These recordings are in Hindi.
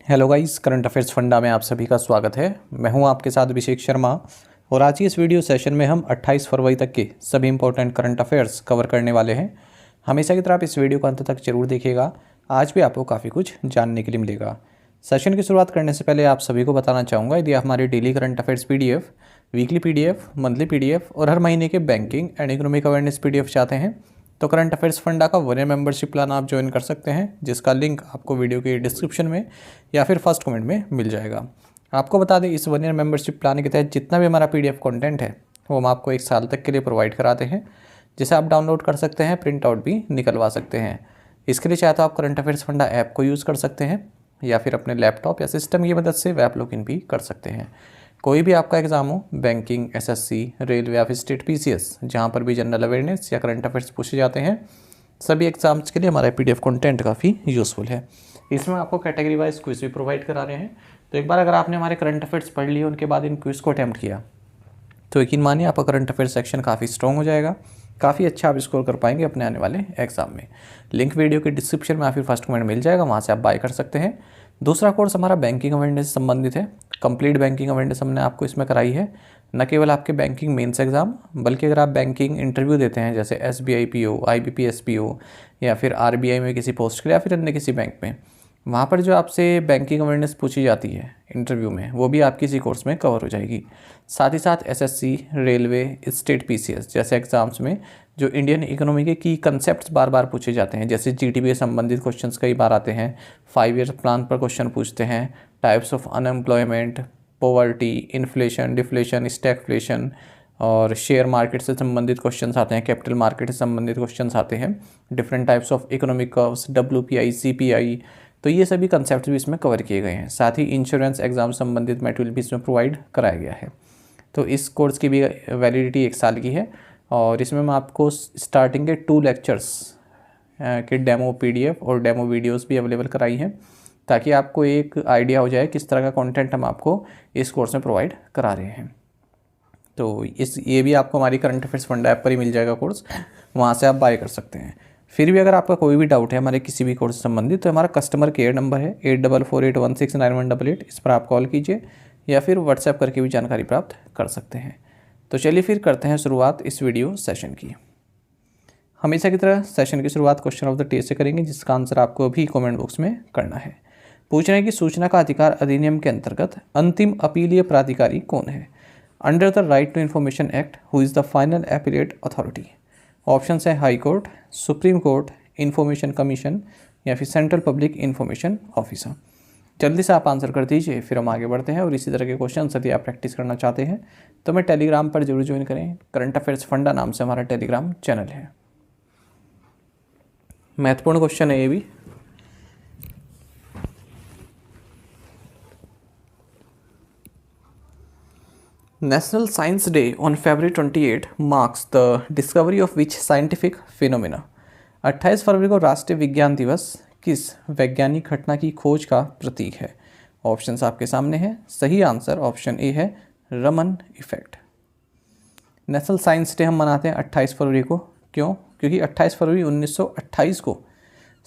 Hello guys, current affairs funda में आप सभी का स्वागत है। मैं हूं आपके साथ अभिषेक शर्मा और आज की इस वीडियो सेशन में हम 28 फरवरी तक के सभी इंपॉर्टेंट करंट अफेयर्स कवर करने वाले हैं। हमेशा की तरह आप इस वीडियो को अंत तक जरूर देखिएगा। आज भी आपको काफ़ी कुछ जानने के लिए मिलेगा। सेशन की शुरुआत करने से पहले आप सभी को बताना चाहूँगा, यदि आप हमारे daily current affairs PDF, weekly PDF, monthly PDF और हर महीने के banking and economic awareness PDF चाहते हैं तो करंट अफेयर्स फंडा का 1 ईयर मेंबरशिप प्लान आप ज्वाइन कर सकते हैं, जिसका लिंक आपको वीडियो के डिस्क्रिप्शन में या फिर फर्स्ट कमेंट में मिल जाएगा। आपको बता दें, इस 1 ईयर मेंबरशिप प्लान के तहत जितना भी हमारा PDF कंटेंट है वो हम आपको 1 साल तक के लिए प्रोवाइड कराते हैं, जिसे आप डाउनलोड कर सकते हैं, प्रिंट आउट भी निकलवा सकते हैं। इसके लिए चाहे तो आप करंट अफेयर्स फंडा ऐप को यूज़ कर सकते हैं या फिर अपने लैपटॉप या सिस्टम की मदद से वेब लॉगिन भी कर सकते हैं। कोई भी आपका एग्जाम हो, बैंकिंग, SSC, रेलवे या फिर स्टेट PCS, जहाँ पर भी जनरल अवेयरनेस या करंट अफेयर्स पूछे जाते हैं, सभी एग्जाम्स के लिए हमारा PDF कंटेंट काफ़ी यूज़फुल है। इसमें आपको कैटेगरी वाइज क्विज भी प्रोवाइड करा रहे हैं। तो एक बार अगर आपने हमारे करंट अफेयर्स पढ़ लिए, उनके बाद इन क्विज को अटैम्प्ट किया, तो यकीन मानिए आपका करंट अफेयर सेक्शन काफ़ी स्ट्रॉन्ग हो जाएगा। काफ़ी अच्छा आप स्कोर कर पाएंगे अपने आने वाले एग्जाम में। लिंक वीडियो के डिस्क्रिप्शन में या फिर फर्स्ट कमेंट मिल जाएगा, वहाँ से आप बाय कर सकते हैं। दूसरा कोर्स हमारा बैंकिंग अवेयरनेस से संबंधित है। कंप्लीट बैंकिंग अवेयरनेस हमने आपको इसमें कराई है। न केवल आपके बैंकिंग मेंस एग्जाम, बल्कि अगर आप बैंकिंग इंटरव्यू देते हैं जैसे SBI PO, IBPS PO या फिर RBI में किसी पोस्ट के लिए या फिर अन्य किसी बैंक में, वहाँ पर जो आपसे बैंकिंग अवेयरनेस पूछी जाती है इंटरव्यू में, वो भी आपकी इसी कोर्स में कवर हो जाएगी। साथ ही साथ SSC, रेलवे, स्टेट PCS जैसे एग्जाम्स में जो इंडियन इकोनॉमी के की कंसेप्ट्स बार बार पूछे जाते हैं, जैसे GDP से संबंधित क्वेश्चंस कई बार आते हैं, 5 ईयर प्लान पर क्वेश्चन पूछते हैं, types of unemployment, poverty, inflation, deflation, stagflation और शेयर मार्केट से संबंधित क्वेश्चंस आते हैं, कैपिटल मार्केट से संबंधित क्वेश्चंस आते हैं, different types of economic curves, WPI, CPI, तो ये सभी कंसेप्ट भी इसमें कवर किए गए हैं। साथ ही इंश्योरेंस एग्जाम संबंधित मटेरियल भी इसमें प्रोवाइड कराया गया है। तो इस कोर्स की भी वैलिडिटी 1 साल की है और इसमें मैं आपको स्टार्टिंग के 2 लेक्चर्स के डेमो PDF और डेमो वीडियोस भी अवेलेबल कराई हैं, ताकि आपको एक आइडिया हो जाए किस तरह का कंटेंट हम आपको इस कोर्स में प्रोवाइड करा रहे हैं। तो ये भी आपको हमारी करंट अफेयर्स फंडा ऐप पर ही मिल जाएगा कोर्स, वहाँ से आप बाय कर सकते हैं। फिर भी अगर आपका कोई भी डाउट है हमारे किसी भी कोर्स से संबंधित, तो हमारा कस्टमर केयर नंबर है 8448169188, इस पर आप कॉल कीजिए या फिर व्हाट्सएप करके भी जानकारी प्राप्त कर सकते हैं। तो चलिए फिर करते हैं शुरुआत इस वीडियो सेशन की। हमेशा की तरह सेशन की शुरुआत क्वेश्चन ऑफ द डे से करेंगे, जिसका आंसर आपको अभी कमेंट बॉक्स में करना है। पूछ रहे हैं कि सूचना का अधिकार अधिनियम के अंतर्गत अंतिम अपीलीय प्राधिकारी कौन है? Under the right to information act, who is the final appellate authority? Option है high court, supreme court, information commission या फिर सेंट्रल पब्लिक इंफॉर्मेशन ऑफिसर। जल्दी से आप आंसर कर दीजिए, फिर हम आगे बढ़ते हैं। और इसी तरह के क्वेश्चन यदि आप प्रैक्टिस करना चाहते हैं तो मैं टेलीग्राम पर जरूर ज्वाइन करें। करंट अफेयर्स फंडा नाम से हमारा टेलीग्राम चैनल है। महत्वपूर्ण क्वेश्चन है ये भी। National Science Day on February 28 marks the discovery of which scientific phenomena? 28 फरवरी को राष्ट्रीय विज्ञान दिवस किस वैज्ञानिक घटना की खोज का प्रतीक है? ऑप्शंस आपके सामने हैं। सही आंसर ऑप्शन ए है, Raman effect. National science day हम मनाते हैं 28 फरवरी को। क्यों? क्योंकि 28 फरवरी 1928 को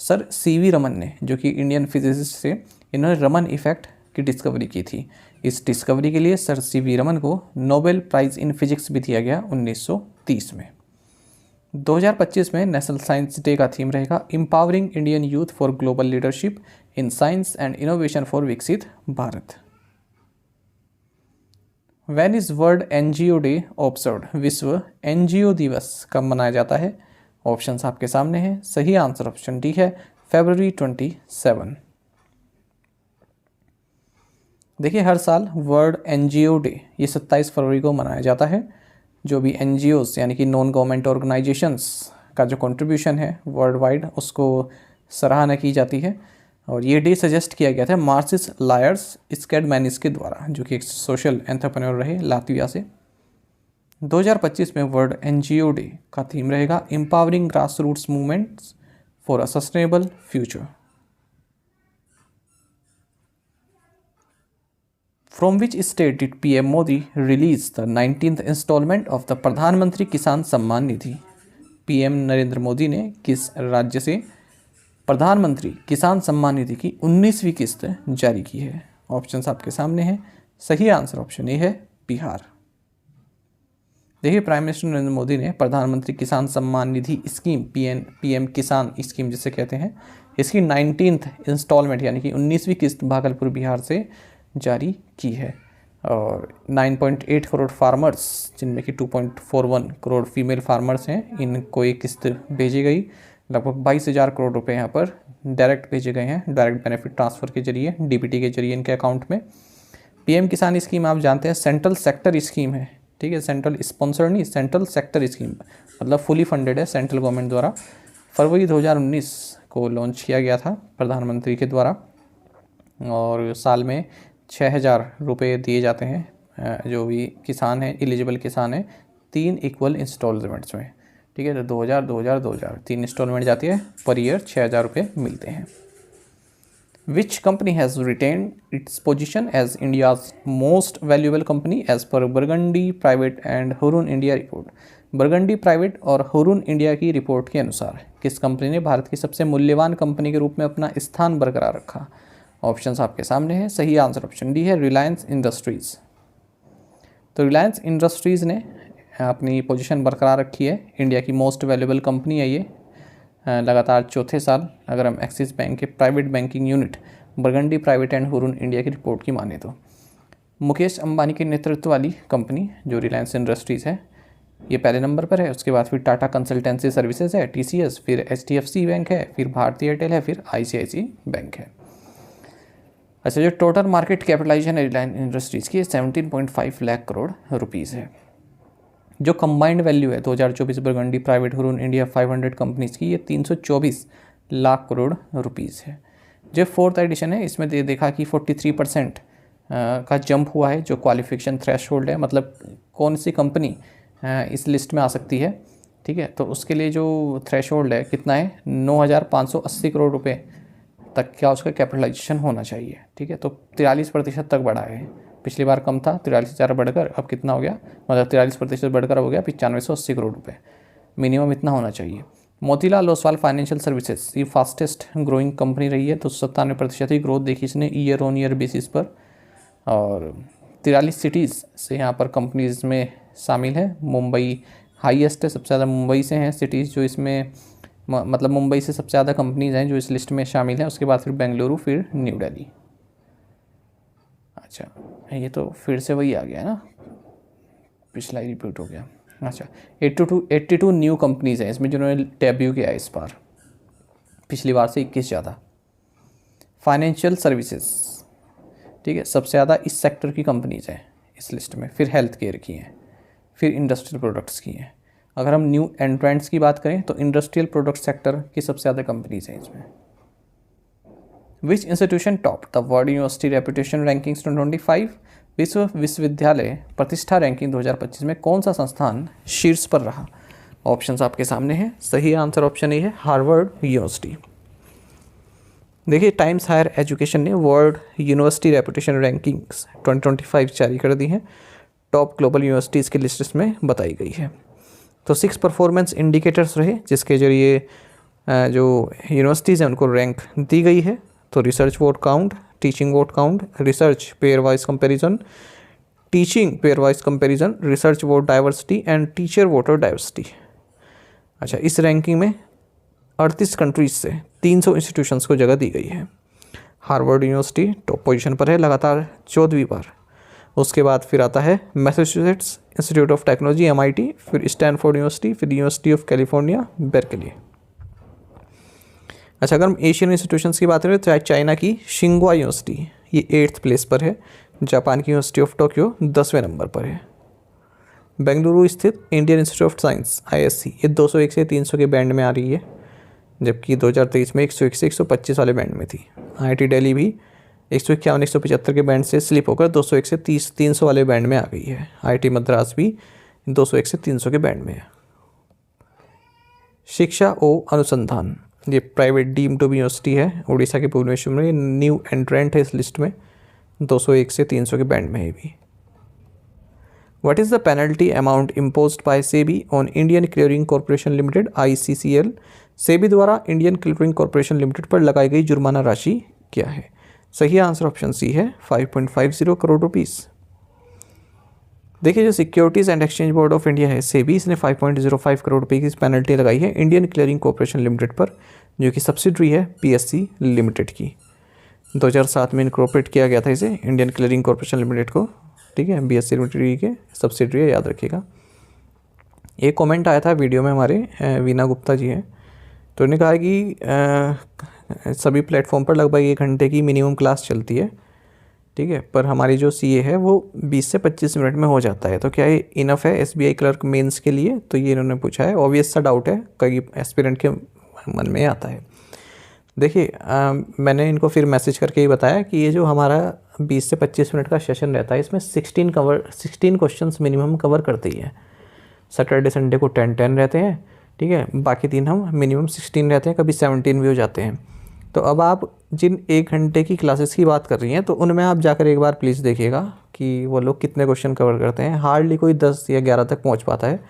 सर CV रमन ने, जो कि इंडियन फिजिसिस्ट थे, इन्होंने रमन इफेक्ट की डिस्कवरी की थी। इस डिस्कवरी के लिए सर CV रमन को नोबेल प्राइज़ इन फिजिक्स भी दिया गया 1930 में। 2025 में नेशनल साइंस डे का थीम रहेगा empowering Indian youth for global leadership in science and innovation for विकसित Bharat. When is world NGO day observed? विश्व NGO दिवस कब मनाया जाता है? ऑप्शंस आपके सामने हैं। सही आंसर ऑप्शन डी है, February 27। देखिए, हर साल वर्ल्ड NGO डे ये 27 फरवरी को मनाया जाता है। जो भी NGOs यानी कि नॉन गवर्नमेंट ऑर्गेनाइजेशंस का जो कंट्रीब्यूशन है वर्ल्ड वाइड, उसको सराहना की जाती है। और ये डे सजेस्ट किया गया था मार्सिस लायर्स स्कैडमैनिस के द्वारा, जो कि एक सोशल एंटरप्रेन्योर रहे लातविया से। 2025 में वर्ल्ड NGO डे का थीम रहेगा empowering grass roots movements for a sustainable future. From which state did PM Modi release the 19th installment of the प्रधानमंत्री किसान सम्मान निधि? PM नरेंद्र मोदी ने किस राज्य से प्रधानमंत्री किसान सम्मान निधि की 19वीं किस्त जारी की है? ऑप्शंस आपके सामने हैं। सही आंसर ऑप्शन ए है बिहार। देखिए, प्राइम मिनिस्टर नरेंद्र मोदी ने प्रधानमंत्री किसान सम्मान निधि स्कीम पीएम किसान स्कीम जिसे कहते हैं, इसकी 19th इंस्टॉलमेंट यानी कि 19वीं किस्त भागलपुर बिहार से जारी की है। और 9.8 करोड़ फार्मर्स, जिनमें कि 2.41 करोड़ फीमेल फार्मर्स हैं, इनको एक किस्त भेजी गई। लगभग 22,000 करोड़ रुपए यहाँ पर डायरेक्ट भेजे गए हैं, डायरेक्ट बेनिफिट ट्रांसफ़र के जरिए, डीबीटी के जरिए इनके अकाउंट में। पीएम किसान स्कीम आप जानते हैं सेंट्रल सेक्टर स्कीम है, ठीक है, सेंट्रल स्पॉन्सर नहीं, सेंट्रल सेक्टर स्कीम, मतलब फुली फंडेड है सेंट्रल गवर्नमेंट द्वारा। फरवरी 2019 को लॉन्च किया गया था प्रधानमंत्री के द्वारा, और साल में 6,000 रुपये दिए जाते हैं जो भी किसान हैं, एलिजिबल किसान हैं, 3 इक्वल इंस्टॉलमेंट्स में, ठीक है। तो 2000 2000 2000 3 इंस्टॉलमेंट जाती है, पर ईयर 6,000 रुपये मिलते हैं। Which company has retained its position as India's most valuable company as per Burgundy Private and Hurun India report? Burgundy private और हुरुन इंडिया की रिपोर्ट के अनुसार किस कंपनी ने भारत की सबसे मूल्यवान कंपनी के रूप में अपना स्थान बरकरार रखा? ऑप्शंस आपके सामने हैं। सही आंसर ऑप्शन डी है रिलायंस इंडस्ट्रीज़। तो रिलायंस इंडस्ट्रीज़ ने अपनी पोजीशन बरकरार रखी है, इंडिया की मोस्ट वैल्यूएबल कंपनी है ये। लगातार चौथे साल अगर हम एक्सिस बैंक के private banking unit burgundy private and Hurun India की रिपोर्ट की माने तो मुकेश अंबानी के नेतृत्व वाली कंपनी जो रिलायंस इंडस्ट्रीज़ है, ये पहले नंबर पर है। उसके बाद फिर टाटा कंसल्टेंसी सर्विसेज है, TCS, फिर HDFC बैंक है, फिर भारती एयरटेल है, फिर ICICI बैंक है। अच्छा, जो टोटल मार्केट कैपिटलाइजेशन है रिलायंस इंडस्ट्रीज़ की 17.5 लाख करोड़ रुपीज़ है। जो कंबाइंड वैल्यू है 2024 burgundy private Hurun India 500 companies की, ये 324 लाख करोड़ रुपीज़ है। जो 4th एडिशन है, इसमें देखा कि 43% का जंप हुआ है जो क्वालिफिकेशन थ्रेशोल्ड है, मतलब कौन सी कंपनी इस लिस्ट में आ सकती है, ठीक है। तो उसके लिए जो थ्रेशोल्ड है कितना है, 9,580 करोड़ रुपए तक क्या उसका कैपिटलाइजेशन होना चाहिए, ठीक है। तो 43% तक बढ़ा है, पिछली बार कम था 43,000 बढ़कर अब कितना हो गया, मतलब 43% बढ़कर हो गया 9580 करोड़ रुपए, मिनिमम इतना होना चाहिए। मोतीलाल ओसवाल फाइनेंशियल सर्विसेज ये फास्टेस्ट ग्रोइंग कंपनी रही है, तो 97% ही ग्रोथ देखी इसने ईयर ऑन ईयर बेसिस पर, और 43 सिटीज़ से यहाँ पर कंपनीज में शामिल है। मुंबई हाईएस्ट है, सबसे ज़्यादा मुंबई से हैं सिटीज़ जो इसमें, मतलब मुंबई से सबसे ज़्यादा कंपनीज हैं जो इस लिस्ट में शामिल हैं। उसके बाद फिर बेंगलुरु, फिर न्यू दिल्ली। अच्छा, ये तो फिर से वही आ गया है ना, पिछला ही रिपीट हो गया। अच्छा, 82 न्यू कंपनीज़ हैं इसमें जिन्होंने डेब्यू किया है इस बार, पिछली बार से 21 ज़्यादा। फाइनेंशियल सर्विसेज, ठीक है, सबसे ज़्यादा इस सेक्टर की कंपनीज़ हैं इस लिस्ट में, फिर हेल्थ केयर की हैं, फिर इंडस्ट्रियल प्रोडक्ट्स की हैं। अगर हम न्यू एंट्रेंट्स की बात करें तो इंडस्ट्रियल प्रोडक्ट सेक्टर की सबसे ज़्यादा कंपनीज़ हैं इसमें। विच institution top the world university reputation rankings 2025? विश्वविद्यालय प्रतिष्ठा रैंकिंग 2025 में कौन सा संस्थान शीर्ष पर रहा? ऑप्शंस आपके सामने हैं। सही आंसर ऑप्शन ए है हार्वर्ड यूनिवर्सिटी। देखिए, टाइम्स हायर एजुकेशन ने वर्ल्ड यूनिवर्सिटी रेपुटेशन रैंकिंग्स 2025 जारी कर दी हैं, टॉप ग्लोबल यूनिवर्सिटीज़ की लिस्ट में बताई गई है। तो 6 परफॉर्मेंस इंडिकेटर्स रहे जिसके जरिए जो यूनिवर्सिटीज़ हैं उनको रैंक दी गई है। तो research vote count, teaching vote count, research pair wise comparison, teaching pair wise comparison, research vote diversity and teacher voter diversity. अच्छा, इस रैंकिंग में 38 कंट्रीज से 300 इंस्टीट्यूशंस को जगह दी गई है। हार्वर्ड यूनिवर्सिटी टॉप पोजीशन पर है लगातार 14वीं बार। उसके बाद फिर आता है Massachusetts institute of technology MIT, फिर स्टैनफोर्ड यूनिवर्सिटी, फिर यूनिवर्सिटी ऑफ कैलिफोर्निया बेर्कली। अच्छा, अगर हम एशियन इंस्टीट्यूशंस की बात करें तो चाइना की शिंगुआ यूनिवर्सिटी ये 8th प्लेस पर है, जापान की यूनिवर्सिटी ऑफ टोक्यो 10वें नंबर पर है। बेंगलुरु स्थित Indian institute of science ISC ये 201 से 300 के बैंड में आ रही है, जबकि 2023 में 101 से 125 वाले बैंड में थी। IIT दिल्ली भी 151 175 के बैंड से स्लिप होकर 201 से 300 वाले बैंड में आ गई है। IIT मद्रास भी 201 से 300 के बैंड में है। शिक्षा ओ अनुसंधान ये private deemed to be university है, उड़ीसा के भुवनेश्वर में, न्यू एंट्रेंट है इस लिस्ट में, 201 से 300 के बैंड में है भी। What is the penalty amount imposed by SEBI on Indian Clearing Corporation Limited ICCL SEBI द्वारा इंडियन क्लियरिंग कॉर्पोरेशन लिमिटेड पर लगाई गई जुर्माना राशि क्या है? सही आंसर ऑप्शन सी है 5.50 करोड़ रुपीस। देखिए जो securities and exchange board of India है सेबी, इसने 5.05 करोड़ रुपये की पेनल्टी लगाई है इंडियन क्लियरिंग कॉर्पोरेशन लिमिटेड पर, जो कि सब्सिडरी है पीएससी लिमिटेड की। 2007 में इनकॉर्पोरेट किया गया था इसे, इंडियन क्लियरिंग कॉर्पोरेशन लिमिटेड को, ठीक है, बीएससी लिमिटेड के सब्सिडरी है, याद रखिएगा। एक कमेंट आया था वीडियो में हमारे, वीना गुप्ता जी हैं, तो उन्होंने कहा कि सभी प्लेटफॉर्म पर लगभग 1 घंटे की मिनिमम क्लास चलती है, ठीक है, पर हमारी जो सीए है वो 20 से 25 मिनट में हो जाता है, तो क्या ये इनफ है एसबीआई क्लर्क मेंस के लिए? तो ये इन्होंने पूछा है, ऑब्वियस सा डाउट है, कई एस्पिरेंट के मन में आता है। देखिए मैंने इनको फिर मैसेज करके ही बताया कि ये जो हमारा 20 से 25 मिनट का सेशन रहता है, इसमें 16 क्वेश्चंस मिनिमम कवर करते ही है। सैटरडे संडे को 10 रहते हैं, ठीक है, बाकी दिन हम मिनिमम 16 रहते हैं, कभी 17 भी हो जाते हैं। तो अब आप जिन 1 घंटे की क्लासेस की बात कर रही हैं, तो उनमें आप जाकर एक बार प्लीज़ देखिएगा कि वो लोग कितने क्वेश्चन कवर करते हैं। हार्डली कोई 10 या 11 तक पहुंच पाता है।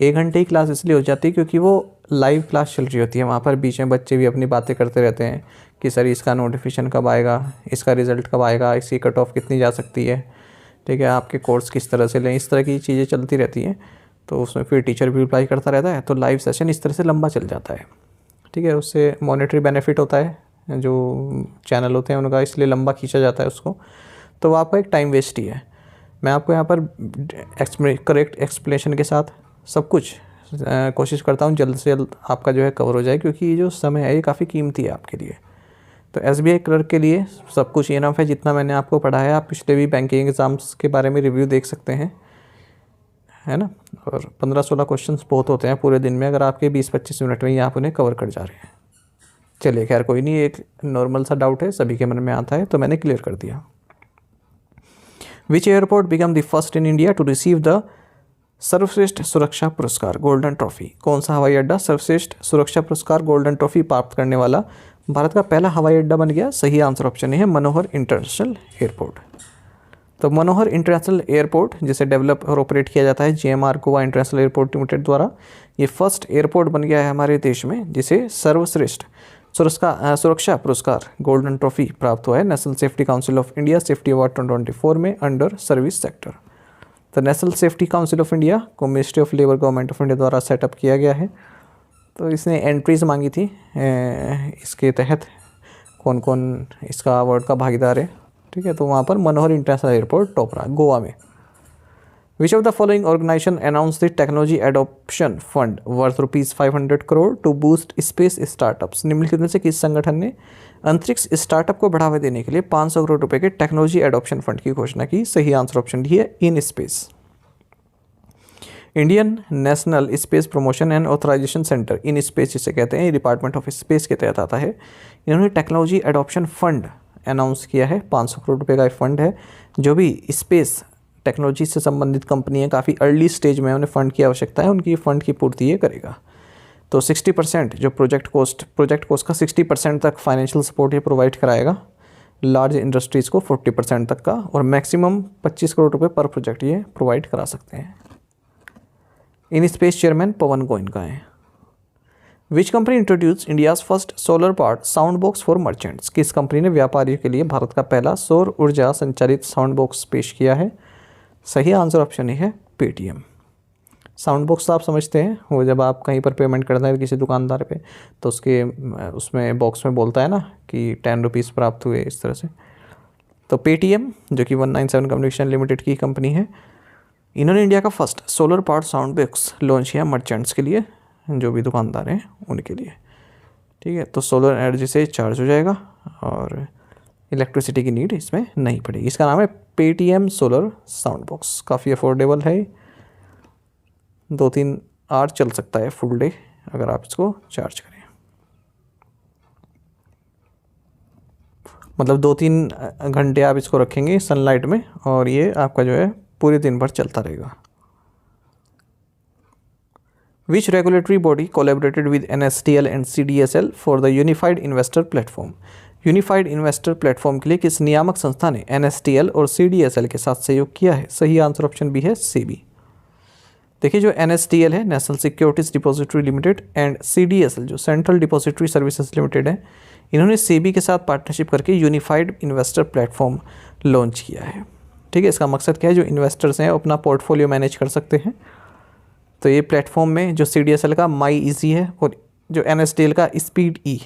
1 घंटे की क्लास इसलिए हो जाती है क्योंकि वो लाइव क्लास चल रही होती है, वहाँ पर बीच में बच्चे भी अपनी बातें करते रहते हैं कि सर इसका नोटिफिकेशन कब आएगा, इसका रिज़ल्ट कब आएगा, इसकी कट ऑफ कितनी जा सकती है, ठीक है, आपके कोर्स किस तरह से लें, इस तरह की चीज़ें चलती रहती हैं। तो उसमें फिर टीचर भी रिप्लाई करता रहता है, तो लाइव सेशन इस तरह से लंबा चल जाता है, ठीक है। उससे मॉनेटरी बेनिफिट होता है, जो चैनल होते हैं उनका, इसलिए लंबा खींचा जाता है उसको, तो वो आपका एक टाइम वेस्ट ही है। मैं आपको यहाँ पर करेक्ट एक्सप्लेनेशन के साथ सब कुछ कोशिश करता हूँ जल्द से जल्द आपका जो है कवर हो जाए, क्योंकि ये जो समय है ये काफ़ी कीमती है आपके लिए। तो एसबीआई क्लर्क के लिए सब कुछ इनफ है जितना मैंने आपको पढ़ाया। आप पिछले भी बैंकिंग एग्ज़ाम्स के बारे में रिव्यू देख सकते हैं, है ना। और 15-16 क्वेश्चंस बहुत होते हैं पूरे दिन में, अगर आपके 20-25 मिनट में ही आप उन्हें कवर कर जा रहे हैं। चलिए खैर कोई नहीं, एक नॉर्मल सा डाउट है, सभी के मन में आता है, तो मैंने क्लियर कर दिया। Which airport become the first in India to receive the सर्वश्रेष्ठ सुरक्षा पुरस्कार गोल्डन ट्रॉफी? कौन सा हवाई अड्डा सर्वश्रेष्ठ सुरक्षा पुरस्कार गोल्डन ट्रॉफी प्राप्त करने वाला भारत का पहला हवाई अड्डा बन गया? सही आंसर ऑप्शन है मनोहर इंटरनेशनल एयरपोर्ट। तो मनोहर इंटरनेशनल एयरपोर्ट जिसे डेवलप और ऑपरेट किया जाता है GMR Goa international airport limited द्वारा, ये फर्स्ट एयरपोर्ट बन गया है हमारे देश में जिसे सर्वश्रेष्ठ सुरक्षा पुरस्कार गोल्डन ट्रॉफी प्राप्त हुआ है national safety council of India safety award 2024 में अंडर सर्विस सेक्टर। तो national safety council of India को ministry of labour government of India द्वारा सेटअप किया गया है। तो इसने एंट्रीज मांगी थी, इसके तहत कौन कौन इसका अवार्ड का भागीदार है, ठीक है। तो वहाँ पर मनोहर इंटरनेशनल एयरपोर्ट टॉप रहा गोवा में। Which of the following organization announce the technology adoption fund worth ₹500 crore to boost space startups? निम्नलिखित में से किस संगठन ने अंतरिक्ष स्टार्टअप को बढ़ावा देने के लिए 500 करोड़ रुपए के टेक्नोलॉजी एडॉप्शन फंड की घोषणा की? सही आंसर ऑप्शन डी है in space. Indian National Space Promotion and Authorisation Centre, in space जिसे कहते हैं, डिपार्टमेंट ऑफ स्पेस के तहत आता है। इन्होंने टेक्नोलॉजी एडॉप्शन फंड अनाउंस किया है। 500 करोड़ रुपए का फंड है, जो भी स्पेस टेक्नोलॉजी से संबंधित कंपनी है, काफ़ी अर्ली स्टेज में उन्हें फंड की आवश्यकता है, उनकी फंड की पूर्ति ये करेगा। तो 60% जो प्रोजेक्ट कोस्ट का 60% तक फाइनेंशियल सपोर्ट ये प्रोवाइड कराएगा, लार्ज इंडस्ट्रीज़ को 40% तक का, और मैक्सिमम 25 करोड़ रुपए पर प्रोजेक्ट ये प्रोवाइड करा सकते हैं। In space chairman Pawan Goenka है। Which company introduce India's first solar powered sound box for merchants? किस कंपनी ने व्यापारियों के लिए भारत का पहला सौर ऊर्जा संचालित साउंड बॉक्स पेश किया है? सही आंसर ऑप्शन है पेटीएम। साउंड बॉक्स आप समझते हैं, वो जब आप कहीं पर पेमेंट करते हैं किसी दुकानदार पे, तो उसमें बॉक्स में बोलता है ना कि 10 रुपीज़ प्राप्त हुए, इस तरह से। तो पेटीएम जो कि 197 कम्युनिकेशन लिमिटेड की कंपनी है, इन्होंने इंडिया का first solar powered sound box launch किया मर्चेंट्स के लिए, जो भी दुकानदार हैं उनके लिए, ठीक है। तो सोलर एनर्जी से चार्ज हो जाएगा और इलेक्ट्रिसिटी की नीड इसमें नहीं पड़ेगी। इसका नाम है पेटीएम सोलर साउंड बॉक्स। काफ़ी अफोर्डेबल है, 2-3 आवर चल सकता है फुल डे अगर आप इसको चार्ज करें, मतलब 2-3 घंटे आप इसको रखेंगे सनलाइट में और ये आपका जो है पूरे दिन भर चलता रहेगा। Which regulatory body collaborated with NSTL and CDSL for the Unified Investor Platform? Unified investor platform के लिए किस नियामक संस्था ने NSTL और CDSL के साथ सहयोग किया है? सही आंसर ऑप्शन बी है सेबी। देखिए जो NSDL है, national securities depository limited, and CDSL जो सेंट्रल डिपॉजिटरी सर्विसेज लिमिटेड है, इन्होंने सेबी के साथ पार्टनरशिप करके यूनिफाइड इन्वेस्टर प्लेटफॉर्म लॉन्च किया है। ठीक है, इसका मकसद क्या है, जो इन्वेस्टर्स हैं अपना पोर्टफोलियो मैनेज कर सकते हैं। तो ये प्लेटफॉर्म में जो CDSL का माई ईजी है और जो NSDL का स्पीड ई,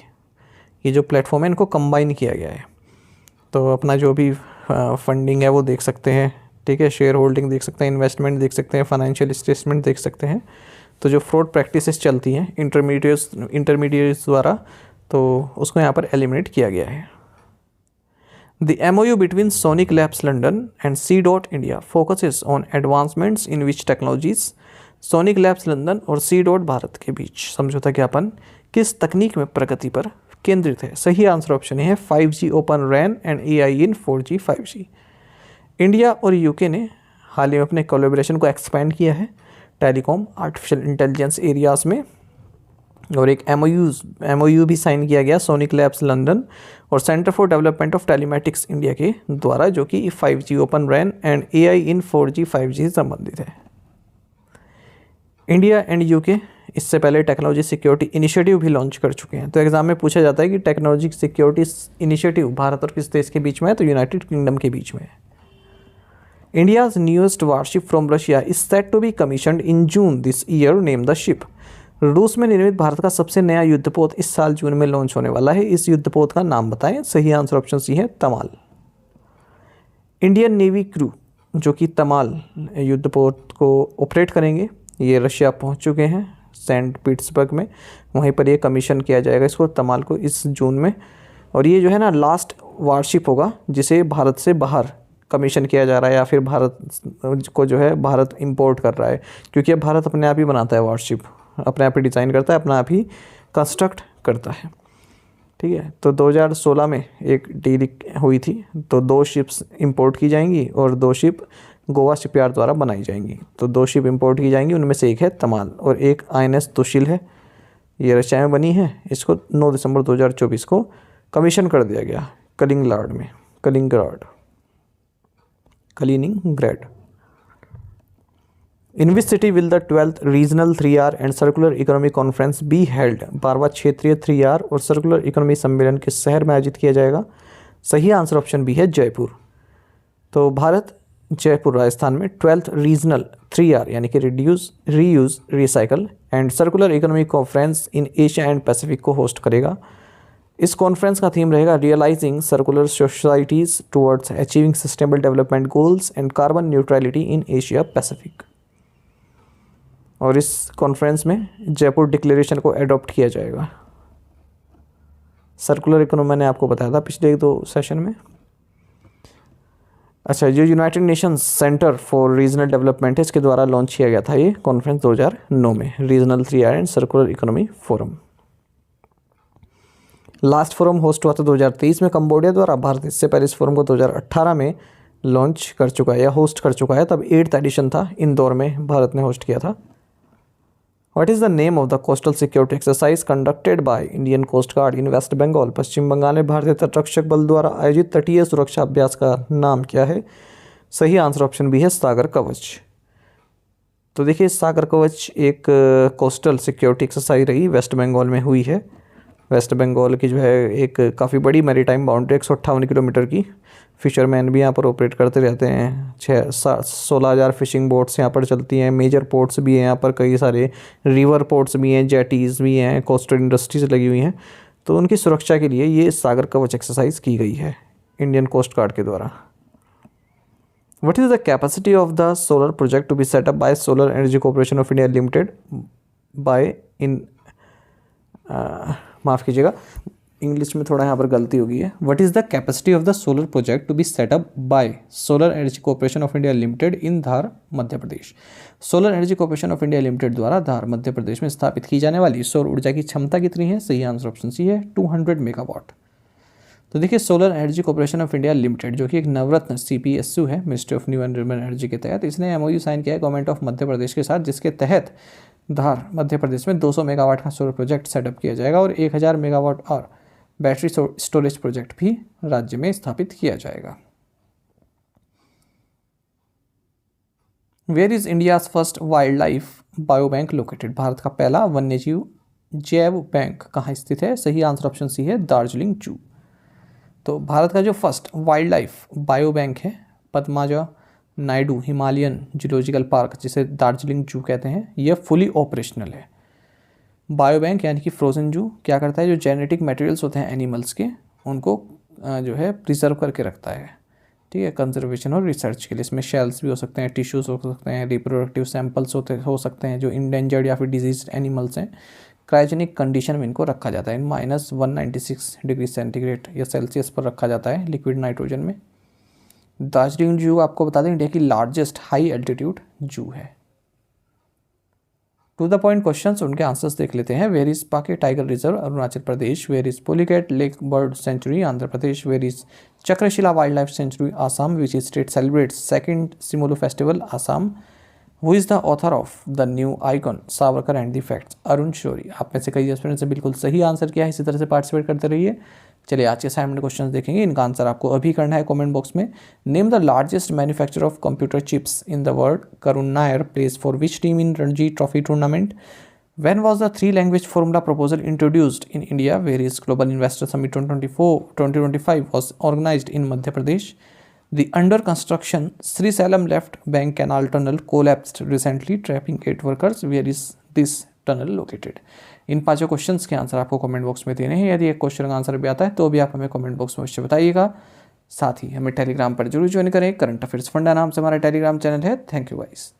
ये जो प्लेटफॉर्म है इनको कंबाइन किया गया है। तो अपना जो भी फंडिंग है वो देख सकते हैं। ठीक है, शेयर होल्डिंग देख सकते हैं, इन्वेस्टमेंट देख सकते हैं, फाइनेंशियल स्टेटमेंट देख सकते हैं। तो जो फ्रॉड प्रैक्टिसेस चलती हैं इंटरमीडिएट्स द्वारा, तो उसको यहाँ पर एलिमिनेट किया गया है। The MOU between Sonic Labs London and C. India focuses on advancements in which technologies Sonic Labs London और C. भारत के बीच समझौता ज्ञापन किस तकनीक में प्रगति पर केंद्रित है। सही आंसर ऑप्शन है 5G open RAN and AI in 4G 5G। India और यूके ने हाल ही में अपने कोलैबोरेशन को एक्सपेंड किया है टेलीकॉम आर्टिफिशियल इंटेलिजेंस एरियाज़ में, और एक MOU भी साइन किया गया सोनिक लैब्स लंदन और Centre for Development of Telematics India के द्वारा, जो कि 5G open RAN and AI in 4G 5G से संबंधित है। इंडिया एंड यूके इससे पहले टेक्नोलॉजी सिक्योरिटी इनिशिएटिव भी लॉन्च कर चुके हैं। तो एग्जाम में पूछा जाता है कि टेक्नोलॉजी सिक्योरिटी इनिशिएटिव भारत और किस देश के बीच में है, तो यूनाइटेड किंगडम के बीच में है। India's newest warship from Russia is set to be commissioned in June this year, name the ship. रूस में निर्मित भारत का सबसे नया युद्धपोत इस साल जून में लॉन्च होने वाला है। इस युद्धपोत का नाम बताएं। सही आंसर ऑप्शन सी है तमाल। इंडियन नेवी क्रू जो कि तमाल युद्धपोत को ऑपरेट करेंगे, ये रशिया पहुंच चुके हैं सेंट पीटर्सबर्ग में, वहीं पर ये कमीशन किया जाएगा इसको तमाल को इस जून में। और ये जो है ना लास्ट वारशिप होगा जिसे भारत से बाहर कमीशन किया जा रहा है, या फिर भारत को जो है भारत इंपोर्ट कर रहा है, क्योंकि अब भारत अपने आप ही बनाता है वारशिप, अपने आप ही डिज़ाइन करता है, अपना आप ही कंस्ट्रक्ट करता है। ठीक है, तो 2016 में एक डील हुई थी, तो 2 शिप्स इंपोर्ट की जाएंगी और 2 शिप गोवा शिपयार्ड द्वारा बनाई जाएंगी। तो 2 शिप इंपोर्ट की जाएंगी, उनमें से एक है तमाल और एक INS तुशिल है, ये रशिया में बनी है। इसको 9 दिसंबर 2024 को कमीशन कर दिया गया कलिंगग्राड। In which city will the 12th regional 3R and circular economy conference be held? 12वां क्षेत्रीय 3R और सर्कुलर इकोनॉमी सम्मेलन किस शहर में आयोजित किया जाएगा? सही आंसर ऑप्शन बी है जयपुर। तो भारत जयपुर राजस्थान में 12th रीजनल 3R यानी कि reduce, reuse, recycle and circular economy conference in Asia and Pacific को होस्ट करेगा। इस कॉन्फ्रेंस का थीम रहेगा realising circular societies towards achieving sustainable development goals and carbon neutrality in Asia Pacific. और इस कॉन्फ्रेंस में जयपुर डिक्लेरेशन को एडॉप्ट किया जाएगा। सर्कुलर इकोनॉमी मैंने आपको बताया था पिछले 1-2 सेशन में। अच्छा, जो United Nations centre for regional development है, इसके द्वारा लॉन्च किया गया था ये कॉन्फ्रेंस 2009 में, regional 3R and circular economy forum. Last forum host हुआ था 2023 में कंबोडिया द्वारा। भारत इससे पहले इस फोरम को 2018 में लॉन्च कर चुका है या होस्ट कर चुका है, तब 8th एडिशन था, इंदौर में भारत ने होस्ट किया था। What is the name of the coastal security exercise conducted by Indian Coast Guard in West Bengal? पश्चिम बंगाल में भारतीय तटरक्षक बल द्वारा आयोजित तटीय सुरक्षा अभ्यास का नाम क्या है? सही आंसर ऑप्शन बी है सागर कवच। तो देखिए सागर कवच एक कोस्टल सिक्योरिटी एक्सरसाइज रही, वेस्ट बंगाल में हुई है। वेस्ट बंगाल की जो है एक काफ़ी बड़ी मैरीटाइम बाउंड्री 158 किलोमीटर की। फिशरमैन भी यहाँ पर ऑपरेट करते रहते हैं। 16,000 फिशिंग बोट्स यहाँ पर चलती हैं। मेजर पोर्ट्स भी हैं यहाँ पर, कई सारे रिवर पोर्ट्स भी हैं, जेटीज़ भी हैं, कोस्टल इंडस्ट्रीज लगी हुई हैं। तो उनकी सुरक्षा के लिए ये सागर कवच एक्सरसाइज की गई है इंडियन कोस्ट गार्ड के द्वारा। What is the capacity of the solar project to be set up by Solar Energy Corporation of India Limited by in माफ़ कीजिएगा, इंग्लिश में थोड़ा यहाँ पर गलती हो गई है। What is the capacity of the solar project to be set up by Solar Energy Corporation of India Limited in Dhar Madhya Pradesh? Solar Energy Corporation of India Limited द्वारा धार मध्य प्रदेश में स्थापित की जाने वाली सौर ऊर्जा की क्षमता कितनी है? सही आंसर ऑप्शन सी है 200 मेगावाट। तो देखिए solar Energy Corporation of India limited जो कि एक नवरत्न CPSU है ministry of new and renewable energy के तहत, इसने MOU साइन किया है गवर्नमेंट ऑफ मध्य प्रदेश के साथ, जिसके तहत धार मध्य प्रदेश में 200 मेगावाट का सोलर प्रोजेक्ट सेटअप किया जाएगा और 1000 मेगावाट और बैटरी स्टोरेज प्रोजेक्ट भी राज्य में स्थापित किया जाएगा। Where is India's first wildlife bio bank located? Bharat का पहला वन्यजीव जैव बैंक कहाँ स्थित है? सही आंसर ऑप्शन सी है, दार्जिलिंग जू। तो भारत का जो first wildlife bio bank है Padmaja Naidu Himalayan zoological park, जिसे दार्जिलिंग जू कहते हैं, यह फुली ऑपरेशनल है। बायो बैंक यानी कि फ्रोजन जू क्या करता है, जो जेनेटिक मटेरियल्स होते हैं एनिमल्स के, उनको जो है प्रिजर्व करके रखता है, ठीक है, कंजर्वेशन और रिसर्च के लिए। इसमें शेल्स भी हो सकते हैं, टिश्यूज़ हो सकते हैं, रिप्रोडक्टिव सैंपल्स हो सकते हैं जो इंडेंजर्ड या फिर डिजीज एनिमल्स हैं। क्रायोजेनिक कंडीशन में इनको रखा जाता है, -196 डिग्री सेंटीग्रेड या सेल्सियस पर रखा जाता है लिक्विड नाइट्रोजन में। दार्जिलिंग जू आपको बता दें इंडिया की लार्जेस्ट हाई एल्टीट्यूड जू है। टू द पॉइंट क्वेश्चंस, उनके आंसर्स देख लेते हैं। Where is Pakke tiger reserve Arunachal Pradesh? Where is Pulicat lake bird sanctuary Andhra Pradesh? Where is Chakrashila wildlife sanctuary Assam? Which is state celebrates second Simolu festival Assam? Who is the author of the new icon Savarkar and the facts? Arun Shourie. आप में से कई स्टूडेंट्स ने बिल्कुल सही आंसर किया है, इसी तरह से पार्टिसिपेट करते रहिए। चलिए आज के असाइनमेंट क्वेश्चन देखेंगे, इनका आंसर आपको अभी करना है कमेंट बॉक्स में। Name the largest manufacturer of computer chips in the world? Karun Nair place for which team in Ranji trophy tournament? When was the three-language formula proposal introduced in India? Where is Global Investor Summit 2025 was organized in Madhya Pradesh? The under construction Sri Salem left bank canal tunnel collapsed recently, trapping 8 workers. Where is this tunnel located? इन पांचों क्वेश्चंस के आंसर आपको कमेंट बॉक्स में देने हैं। यदि एक क्वेश्चन का आंसर भी आता है तो भी आप हमें कमेंट बॉक्स में अवश्य बताइएगा। साथ ही हमें टेलीग्राम पर जरूर ज्वाइन करें। करंट अफेयर्स फंडा नाम से हमारा टेलीग्राम चैनल है। Thank you guys.